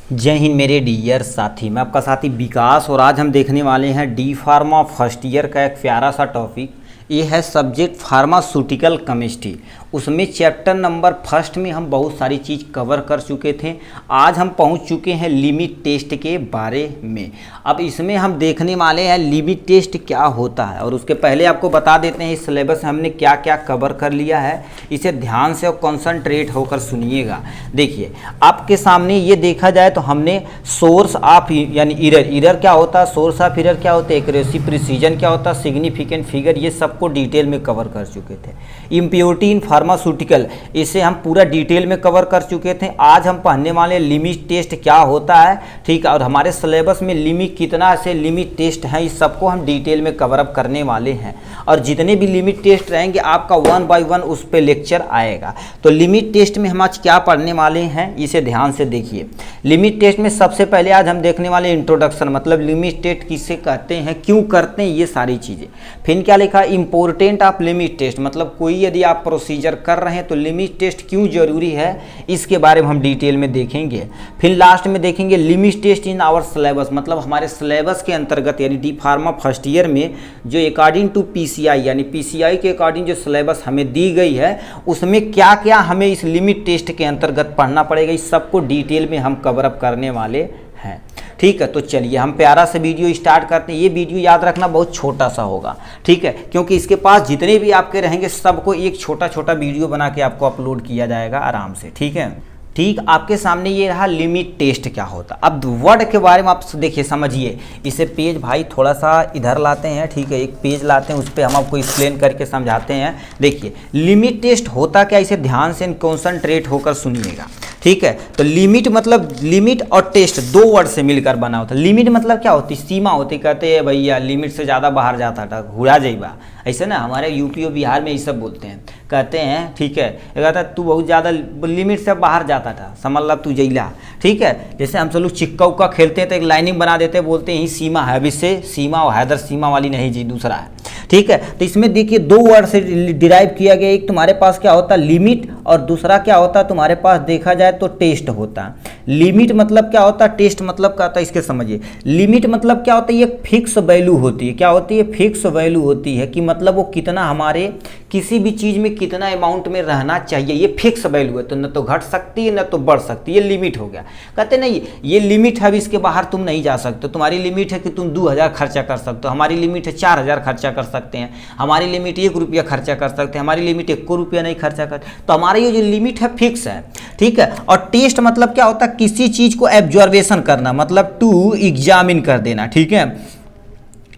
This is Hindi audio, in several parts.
जय हिंद मेरे डियर साथी। मैं आपका साथी विकास और आज हम देखने वाले हैं डी फार्मा फर्स्ट ईयर का एक प्यारा सा टॉपिक। ये है सब्जेक्ट फार्मास्यूटिकल केमिस्ट्री। उसमें चैप्टर नंबर फर्स्ट में हम बहुत सारी चीज़ कवर कर चुके थे। आज हम पहुंच चुके हैं लिमिट टेस्ट के बारे में। अब इसमें हम देखने वाले हैं लिमिट टेस्ट क्या होता है, और उसके पहले आपको बता देते हैं इस सिलेबस में हमने क्या क्या कवर कर लिया है। इसे ध्यान से और कॉन्सनट्रेट होकर सुनिएगा। देखिए आपके सामने ये देखा जाए तो हमने सोर्स ऑफ यानी इरर क्या होता है, सोर्स ऑफ इरर क्या होता है, एक्यूरेसी, प्रिसीजन क्या होता है, सिग्निफिकेंट फिगर, ये सबको डिटेल में कवर कर चुके थे। इम्प्योरिटी इन फार्मास्यूटिकल, इसे हम पूरा डिटेल में कवर कर चुके थे। आज हम पढ़ने वाले लिमिट टेस्ट क्या होता है, ठीक है, और हमारे सिलेबस में लिमिट कितना से लिमिट टेस्ट है, इस सबको हम डिटेल में कवर अप करने वाले हैं। और जितने भी लिमिट टेस्ट रहेंगे आपका 1 बाय 1 उस पर लेक्चर आएगा। तो लिमिट टेस्ट में हम आज क्या पढ़ने वाले हैं इसे ध्यान से देखिए। लिमिट टेस्ट में सबसे पहले आज हम देखने वाले इंट्रोडक्शन, मतलब लिमिट टेस्ट किसे कहते हैं, क्यों करते हैं, ये सारी चीज़ें। फिर क्या लिखा, इंपॉर्टेंट ऑफ लिमिट टेस्ट, मतलब कोई यदि आप प्रोसीजर कर रहे हैं तो लिमिट टेस्ट क्यों जरूरी है, इसके बारे में हम डिटेल में देखेंगे। फिर लास्ट में देखेंगे limit test in our syllabus, मतलब हमारे सिलेबस के अंतर्गत यानी डी फार्मा फर्स्ट ईयर में जो अकॉर्डिंग टू पीसीआई यानी पीसीआई के अकॉर्डिंग जो सिलेबस हमें दी गई है उसमें क्या क्या हमें इस लिमिट टेस्ट के अंतर्गत पढ़ना पड़ेगा, इस सबको डिटेल में हम कवर अप करने वाले हैं। ठीक है, तो चलिए हम प्यारा से वीडियो स्टार्ट करते हैं। ये वीडियो याद रखना बहुत छोटा सा होगा, ठीक है, क्योंकि इसके पास जितने भी आपके रहेंगे सबको एक छोटा छोटा वीडियो बना के आपको अपलोड किया जाएगा आराम से। ठीक है, ठीक, आपके सामने ये रहा लिमिट टेस्ट क्या होता। अब वर्ड के बारे में आप देखिए समझिए। इसे पेज भाई थोड़ा सा इधर लाते हैं, ठीक है, एक पेज लाते हैं, उस पर हम आपको एक्सप्लेन करके समझाते हैं। देखिए लिमिट टेस्ट होता क्या, इसे ध्यान से कॉन्सनट्रेट होकर सुनिएगा। ठीक है, तो लिमिट मतलब लिमिट और टेस्ट दो वर्ड से मिलकर बना होता है। लिमिट मतलब क्या होती, सीमा होती। कहते हैं भैया लिमिट से ज़्यादा बाहर जाता था घुरा जाइबा, ऐसे ना हमारे यूपी और बिहार में ये सब बोलते हैं, कहते हैं। ठीक है, कहता है तू बहुत ज़्यादा लिमिट से बाहर जाता था, समझ ला तू जैला। ठीक है, जैसे हम सब लोग चिक्का उक्का खेलते हैं तो एक लाइनिंग बना देते हैं, बोलते हैं ही सीमा है। अब इससे सीमा और हैदर सीमा वाली नहीं जी, दूसरा है। ठीक है, तो इसमें देखिए दो वर्ड से डिराइव किया गया। एक तुम्हारे पास क्या होता है लिमिट, और दूसरा क्या होता है तुम्हारे पास देखा जाए तो टेस्ट होता है। लिमिट मतलब क्या होता है, टेस्ट मतलब क्या होता है, इसके समझिए। लिमिट मतलब क्या होता है, ये फिक्स वैल्यू होती है। क्या होती है, फिक्स वैल्यू होती है, कि मतलब वो कितना हमारे किसी भी चीज़ में कितना अमाउंट में रहना चाहिए, ये फिक्स वैल्यू है। तो न तो घट सकती है न तो बढ़ सकती है, ये लिमिट हो गया। कहते नहीं ये लिमिट है, इसके बाहर तुम नहीं जा सकते। तुम्हारी लिमिट है कि तुम 2000 खर्चा कर सकते हो, हमारी लिमिट है 4000 खर्चा कर सकते हैं, हमारी लिमिट 1 रुपया खर्चा कर सकते हैं, हमारी लिमिट 1 रुपया नहीं खर्चा कर। तो हमारी ये जो लिमिट है फिक्स है। ठीक है, और टेस्ट मतलब क्या होता है, किसी चीज़ को ऑब्जर्वेशन करना, मतलब टू एग्जामिन कर देना। ठीक है,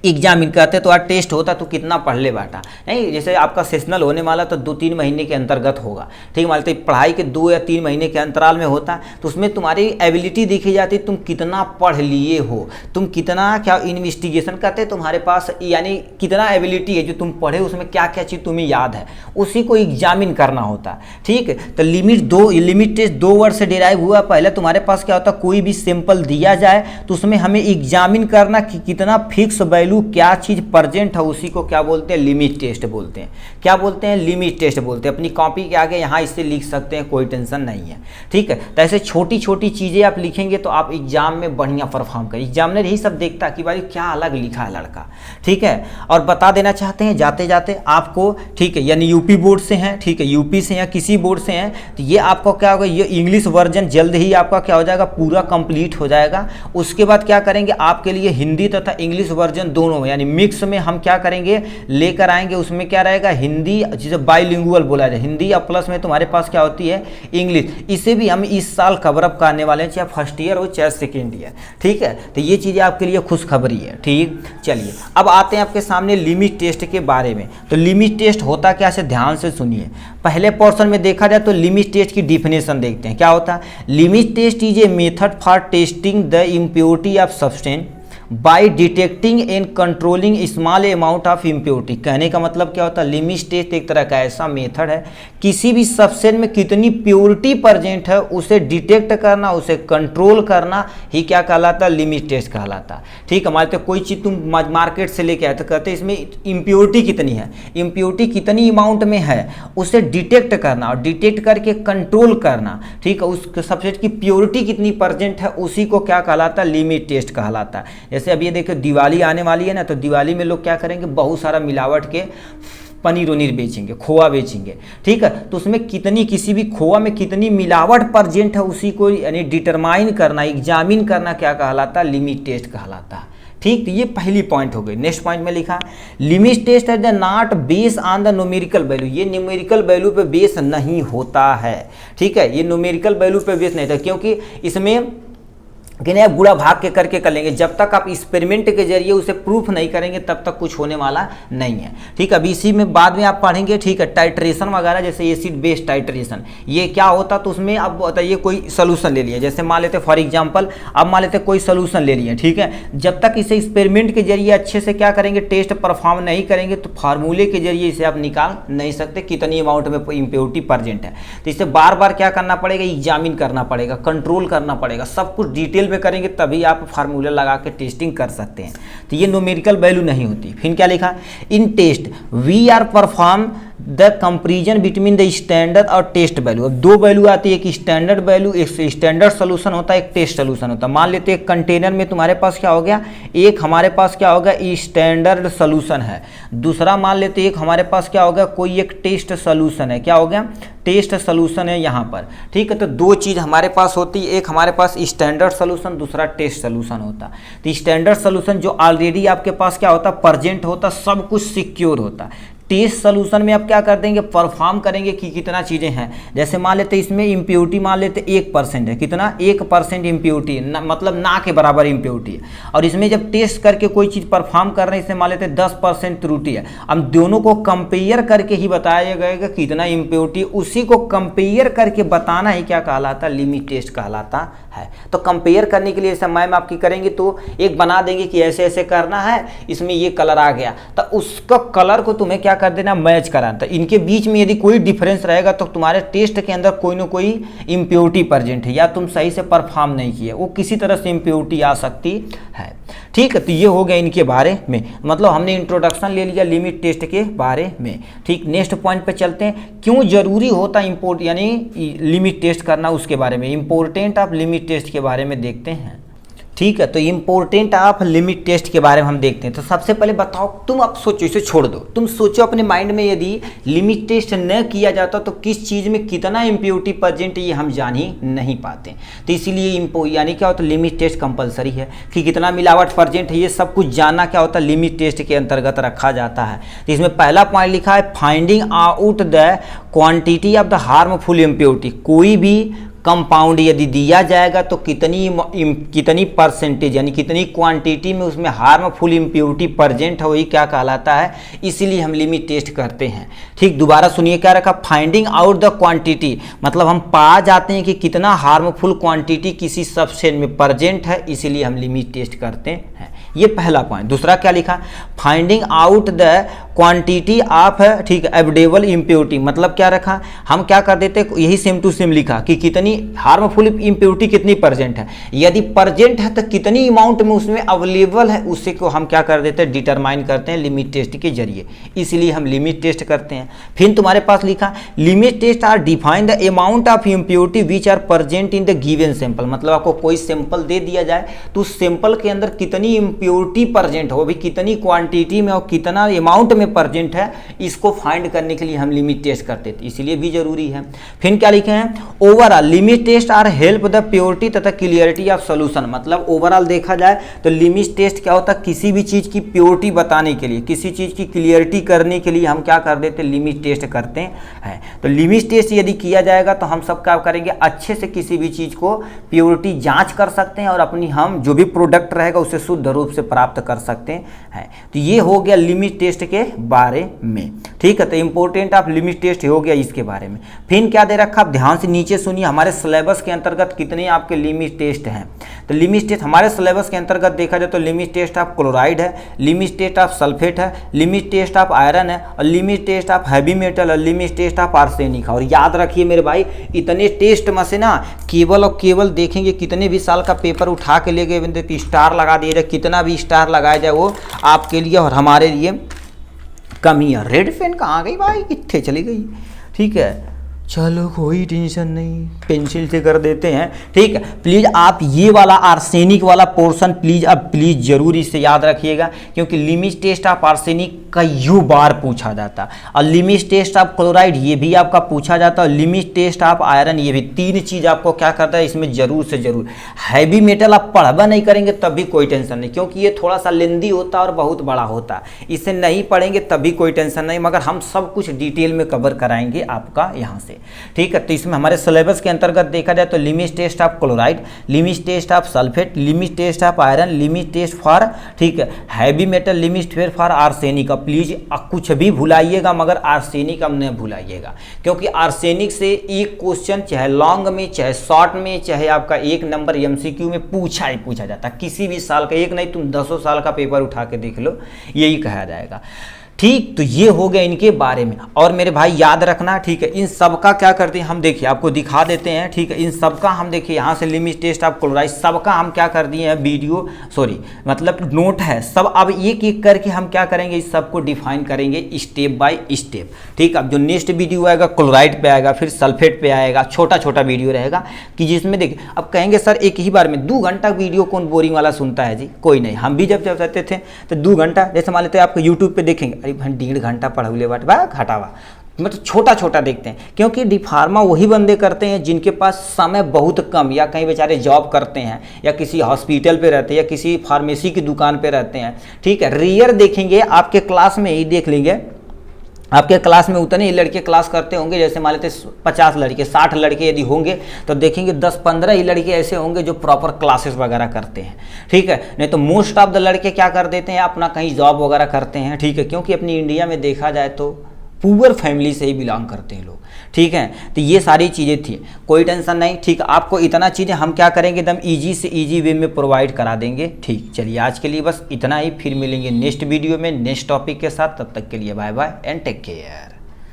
एग्जामिन करते तो आज टेस्ट होता तो कितना पढ़ ले बेटा, नहीं जैसे आपका सेशनल होने वाला तो 2-3 महीने के अंतर्गत होगा। ठीक है, मतलब पढ़ाई के 2 या 3 महीने के अंतराल में होता है, तो उसमें तुम्हारी एबिलिटी देखी जाती है, तुम कितना पढ़ लिए हो, तुम कितना क्या इन्वेस्टिगेशन करते तुम्हारे पास, यानी कितना एबिलिटी है जो तुम पढ़े, उसमें क्या क्या चीज़ तुम्हें याद है, उसी को एग्जामिन करना होता है। ठीक है, तो लिमिट टेस्ट 2 वर्ड से डिराइव हुआ। पहले तुम्हारे पास क्या होता है, कोई भी सैंपल दिया जाए तो उसमें हमें एग्जामिन करना कि कितना फिक्स वैल्यू क्या चीज प्रेजेंट है, उसी को क्या बोलते हैं, लिमिट टेस्ट बोलते हैं। क्या बोलते हैं, लिमिट टेस्ट बोलते हैं। अपनी कॉपी के आगे यहाँ इससे लिख सकते हैं, कोई टेंशन नहीं है। ठीक है, तो ऐसे छोटी छोटी चीजें आप लिखेंगे तो आप एग्जाम में बढ़िया परफॉर्म करें। एग्जामिनर यही सब देखता है कि भाई क्या अलग लिखा है लड़का। ठीक है, और बता देना चाहते हैं जाते जाते आपको, ठीक है, यानी यूपी बोर्ड से हैं, ठीक है, यूपी से या किसी बोर्ड से हैं, तो ये आपको क्या होगा, ये इंग्लिश वर्जन जल्द ही आपका क्या हो जाएगा, पूरा कंप्लीट हो जाएगा। उसके बाद क्या करेंगे, आपके लिए हिंदी तथा इंग्लिश वर्जन दोनों यानी मिक्स में हम क्या करेंगे, लेकर आएंगे। उसमें क्या रहेगा, हिंदी, जिसे बाइलिंगुअल बोला जाए, हिंदी और प्लस में तुम्हारे पास क्या होती है, इंग्लिश। इसे भी हम इस साल कवर अप करने वाले हैं, चाहे फर्स्ट ईयर हो चाहे सेकेंड ईयर। ठीक है, तो ये चीज़ें आपके लिए खुशखबरी है। ठीक, चलिए अब आते हैं आपके सामने लिमिट टेस्ट के बारे में। तो लिमिट टेस्ट होता क्या, से ध्यान से सुनिए। पहले पोर्शन में देखा जाए तो लिमिट टेस्ट की डिफिनेशन देखते हैं। क्या होता है, limit test is a method for testing the impurity of substance by detecting and controlling small amount of impurity. कहने का मतलब क्या होता है, लिमिट टेस्ट एक तरह का ऐसा मेथड है किसी भी सब्सटेंस में कितनी प्योरिटी प्रेजेंट है उसे डिटेक्ट करना, उसे कंट्रोल करना ही क्या कहलाता है, लिमिट टेस्ट कहलाता। ठीक है, हमारे तो कोई चीज़ तुम मार्केट से लेके आए तो कहते हैं इसमें इम्प्योरिटी कितनी है, इम्प्योरिटी कितनी अमाउंट में है, उसे डिटेक्ट करना और डिटेक्ट करके कंट्रोल करना। ठीक है, उस सब्सटेंस की प्योरिटी कितनी प्रेजेंट है उसी को क्या कहलाता है, लिमिट टेस्ट कहलाता है। जैसे अब ये देखो दिवाली आने वाली है ना, तो दिवाली में लोग क्या करेंगे, बहुत सारा मिलावट के पनीर वनीर बेचेंगे, खोआ बेचेंगे। ठीक है, तो उसमें कितनी, किसी भी खोआ में कितनी मिलावट प्रेजेंट है उसी को यानी डिटरमाइन करना, एग्जामिन करना क्या कहलाता है, लिमिट टेस्ट कहलाता है। ठीक, तो ये पहली पॉइंट हो गई। नेक्स्ट पॉइंट में लिखा लिमिट टेस्ट है not base on the numerical value. ये न्यूमेरिकल वैल्यू पे बेस नहीं होता है। ठीक है, ये न्यूमेरिकल वैल्यू पे बेस नहीं था, क्योंकि इसमें कि आप गुणा भाग के करके कर लेंगे, जब तक आप एक्सपेरिमेंट के जरिए उसे प्रूफ नहीं करेंगे तब तक कुछ होने वाला नहीं है। ठीक है, अब इसी में बाद में आप पढ़ेंगे। ठीक है, टाइट्रेशन वगैरह, जैसे एसिड बेस टाइट्रेशन, ये क्या होता, तो उसमें अब बताइए कोई सोल्यूशन ले लिया, जैसे मान लेते फॉर एग्जांपल, अब मान लेते कोई सोल्यूशन ले लिया। ठीक है, जब तक इसे एक्सपेरिमेंट के जरिए अच्छे से क्या करेंगे, टेस्ट परफॉर्म नहीं करेंगे तो फार्मूले के जरिए इसे आप निकाल नहीं सकते कितनी अमाउंट में इम्प्योरिटी प्रेजेंट है। तो इसे बार बार क्या करना पड़ेगा, एग्जामिन करना पड़ेगा, कंट्रोल करना पड़ेगा, सब कुछ डिटेल में करेंगे तभी आप फार्मूला लगा के टेस्टिंग कर सकते हैं। तो ये न्यूमेरिकल वैल्यू नहीं होती। फिर क्या लिखा, in test we are perform the comparison between the standard और टेस्ट वैल्यू। अब दो वैल्यू आती है, एक स्टैंडर्ड वैल्यू, एक स्टैंडर्ड सोल्यूशन होता है, एक टेस्ट सोल्यूशन होता है। मान लेते हैं कंटेनर में तुम्हारे पास क्या हो गया, एक हमारे पास क्या होगा स्टैंडर्ड सोल्यूशन है, दूसरा मान लेते एक हमारे पास क्या होगा, कोई एक टेस्ट सोल्यूशन है, क्या हो गया, टेस्ट सोल्यूशन है यहाँ पर। ठीक है, तो दो चीज़ हमारे पास होती है, एक हमारे पास स्टैंडर्ड सोल्यूशन, दूसरा टेस्ट सोल्यूशन होता। तो स्टैंडर्ड सोल्यूशन जो ऑलरेडी आपके पास क्या होता, प्रेजेंट होता, सब कुछ सिक्योर होता। टेस्ट सोल्यूशन में आप क्या कर देंगे, परफॉर्म करेंगे कि कितना चीज़ें हैं। जैसे मान लेते इसमें इम्प्योरिटी मान लेते 1% है, कितना 1% इम्प्योरिटी है, मतलब ना के बराबर इम्प्योरिटी है। और इसमें जब टेस्ट करके कोई चीज़ परफॉर्म कर रहे हैं, इसमें मान लेते 10% त्रुटि है। हम दोनों को कंपेयर करके ही बताया गया कितना इम्प्योरिटी, उसी को कंपेयर करके बताना ही क्या कहलाता, लिमिट टेस्ट कहलाता है। तो कंपेयर करने के लिए जैसे मैम आपकी करेंगे तो एक बना देंगे कि ऐसे ऐसे करना है, इसमें ये कलर आ गया, तो उसका कलर को तुम्हें क्या कर देना, मैच कराना। तो इनके बीच में यदि कोई डिफरेंस रहेगा तो तुम्हारे टेस्ट के अंदर कोई ना कोई इम्प्योरिटी प्रेजेंट है, या तुम सही से परफॉर्म नहीं किए, वो किसी तरह से इम्प्योरिटी आ सकती है। ठीक है, तो ये हो गया इनके बारे में, मतलब हमने इंट्रोडक्शन ले लिया लिमिट टेस्ट के बारे में। ठीक, नेक्स्ट पॉइंट पे चलते हैं, क्यों जरूरी होता इम्पोर्ट यानी लिमिट टेस्ट करना, उसके बारे में, इंपॉर्टेंट ऑफ लिमिट टेस्ट के बारे में देखते हैं। ठीक है, तो इम्पोर्टेंट ऑफ लिमिट टेस्ट के बारे में हम देखते हैं। तो सबसे पहले बताओ, तुम अब सोचो, इसे छोड़ दो, तुम सोचो अपने माइंड में यदि लिमिट टेस्ट न किया जाता तो किस चीज़ में कितना इम्प्योरिटी प्रेजेंट है ये हम जान ही नहीं पाते। तो इसीलिए यानी क्या होता है, लिमिट टेस्ट कंपलसरी है कि कितना मिलावट प्रेजेंट है, ये सब कुछ जानना क्या होता है, लिमिट टेस्ट के अंतर्गत रखा जाता है। तो इसमें पहला पॉइंट लिखा है, finding out the quantity of the harmful impurity. कोई भी कंपाउंड यदि दिया जाएगा तो कितनी परसेंटेज यानी कितनी क्वांटिटी में उसमें हार्मफुल इम्प्योरिटी प्रेजेंट है, वही क्या कहलाता है, इसीलिए हम लिमिट टेस्ट करते हैं। ठीक, दोबारा सुनिए क्या रखा, फाइंडिंग आउट द क्वांटिटी, मतलब हम पा जाते हैं कि कितना हार्मफुल क्वांटिटी किसी सब्सटेंस में प्रेजेंट है, इसीलिए हम लिमिट टेस्ट करते हैं। ये पहला पॉइंट। दूसरा क्या लिखा, finding out the quantity of, ठीक, एबडेबल इम्प्योरिटी, मतलब क्या रखा, हम क्या कर देते, यही सेम टू सेम लिखा कि कितनी हार्मफुल इम्प्योरिटी कितनी प्रेजेंट है, यदि प्रेजेंट है तो कितनी अमाउंट में उसमें अवेलेबल है, उसी को हम क्या कर देते हैं, डिटरमाइन करते हैं लिमिट टेस्ट के जरिए, इसलिए हम लिमिट टेस्ट करते हैं। फिर तुम्हारे पास लिखा, limit test are define the amount of impurity which are present in the given sample, मतलब आपको कोई सैंपल दे दिया जाए तो उस सैंपल के अंदर कितनी इम्प्योरिटी प्रेजेंट हो, भी कितनी क्वांटिटी में और कितना अमाउंट में प्रेजेंट है, इसको फाइंड करने के लिए हम लिमिट टेस्ट करते थे, इसलिए भी जरूरी है। फिर क्या लिखे हैं, overall limit test are help the purity तथा क्लियरिटी ऑफ सोल्यूशन, मतलब ओवरऑल देखा जाए तो लिमिट टेस्ट क्या होता है, किसी भी चीज की प्योरिटी बताने के लिए, किसी चीज की क्लियरिटी करने के लिए हम क्या कर देते हैं, लिमिट टेस्ट करते हैं। तो लिमिट टेस्ट यदि किया जाएगा तो हम सब क्या करेंगे, अच्छे से किसी भी चीज को प्योरिटी जांच कर सकते हैं और अपनी हम जो भी प्रोडक्ट रहेगा उसे शुद्ध रूप से प्राप्त कर सकते हैं। तो ये हो गया लिमिट टेस्ट के बारे में। ठीक है, तो इंपॉर्टेंट ऑफ लिमिट टेस्ट हो गया इसके बारे में। फिर क्या दे रखा, आप ध्यान से नीचे सुनिए, हमारे सिलेबस के अंतर्गत कितने आपके लिमिट टेस्ट हैं। तो लिमिट टेस्ट हमारे सिलेबस के अंतर्गत देखा जाए तो लिमिट टेस्ट ऑफ क्लोराइड है, लिमिट टेस्ट ऑफ सल्फेट है, लिमिट टेस्ट ऑफ आयरन है, और limit test of heavy metal, और लिमिट टेस्ट ऑफ आर्सेनिक है। और याद रखिए मेरे भाई, इतने टेस्ट में से ना केवल और केवल देखेंगे कितने भी साल का पेपर उठा के ले गए स्टार लगा दिया जाए, कितना भी स्टार लगाया जाए वो आपके लिए और हमारे लिए कम ही है। रेड पेन कहाँ गई भाई, कितने चली गई? ठीक है, चलो कोई टेंशन नहीं, पेंसिल से कर देते हैं। ठीक है, प्लीज़ आप ये वाला आर्सेनिक वाला पोर्शन प्लीज़ अब प्लीज़ जरूर इससे याद रखिएगा, क्योंकि लिमिट टेस्ट ऑफ आर्सेनिक कई बार पूछा जाता, और लिमिट टेस्ट ऑफ क्लोराइड ये भी आपका पूछा जाता है, और लिमिट टेस्ट ऑफ आयरन ये भी। तीन चीज़ आपको क्या करता है इसमें जरूर से जरूर। हैवी मेटल आप पढ़वा नहीं करेंगे तब भी कोई टेंशन नहीं, क्योंकि ये थोड़ा सा लेंदी होता है और बहुत बड़ा होता है, इसे नहीं पढ़ेंगे तभी कोई टेंशन नहीं, मगर हम सब कुछ डिटेल में कवर कराएंगे आपका यहाँ से। ठीक है, तो इसमें हमारे सिलेबस के अंतर्गत देखा जाए तो limit test of chloride, limit test of sulphate, limit test of iron, limit test for ठीक है heavy metal, limit test for arsenic. Please कुछ भी भुलाइएगा मगर आर्सेनिक अब नहीं भुलाइएगा, क्योंकि आर्सेनिक से एक क्वेश्चन चाहे लॉन्ग में चाहे शॉर्ट में चाहे आपका 1 नंबर एमसीक्यू में पूछा ही पूछा जाता, किसी भी साल का, एक नहीं तुम 10 साल का पेपर उठा के देख लो, यही कहा जाएगा। ठीक, तो ये हो गया इनके बारे में। और मेरे भाई याद रखना, ठीक है, इन सब का क्या करते हैं हम, देखिए आपको दिखा देते हैं। ठीक है, इन सब का हम देखिए यहाँ से लिमिट टेस्ट ऑफ क्लोराइड सबका हम क्या कर दिए हैं वीडियो, सॉरी मतलब नोट है सब। अब एक एक करके हम क्या करेंगे, इस सबको डिफाइन करेंगे स्टेप बाय स्टेप। ठीक, अब जो नेक्स्ट वीडियो आएगा क्लोराइड पे आएगा, फिर सल्फेट पे आएगा, छोटा छोटा वीडियो रहेगा कि जिसमें देखिए अब कहेंगे सर एक ही बार में 2 घंटा वीडियो कौन बोरिंग वाला सुनता है जी, कोई नहीं। हम भी जब रहते थे तो 2 घंटा, जैसे मान लेते हैं आपको यूट्यूब पे देखेंगे, 1.5 घंटा पढ़ौले बट बा घटावा, मतलब छोटा छोटा देखते हैं, क्योंकि डी फार्मा वही बंदे करते हैं जिनके पास समय बहुत कम, या कहीं बेचारे जॉब करते हैं या किसी हॉस्पिटल पे रहते हैं या किसी फार्मेसी की दुकान पे रहते हैं। ठीक है, रेयर देखेंगे आपके क्लास में ही देख लेंगे, आपके क्लास में उतने ही लड़के क्लास करते होंगे, जैसे मान लेते 50 लड़के 60 लड़के यदि होंगे तो देखेंगे 10-15 ही लड़के ऐसे होंगे जो प्रॉपर क्लासेस वगैरह करते हैं। ठीक है, नहीं तो मोस्ट ऑफ द लड़के क्या कर देते हैं, अपना कहीं जॉब वगैरह करते हैं। ठीक है, क्योंकि अपनी इंडिया में देखा जाए तो पुअर फैमिली से ही बिलोंग करते हैं लोग। ठीक है, तो ये सारी चीज़ें थी, कोई टेंशन नहीं। ठीक, आपको इतना चीज़ें हम क्या करेंगे एकदम ईजी से ईजी वे में प्रोवाइड करा देंगे। ठीक, चलिए आज के लिए बस इतना ही, फिर मिलेंगे नेक्स्ट वीडियो में नेक्स्ट टॉपिक के साथ। तब तक के लिए bye bye and take care.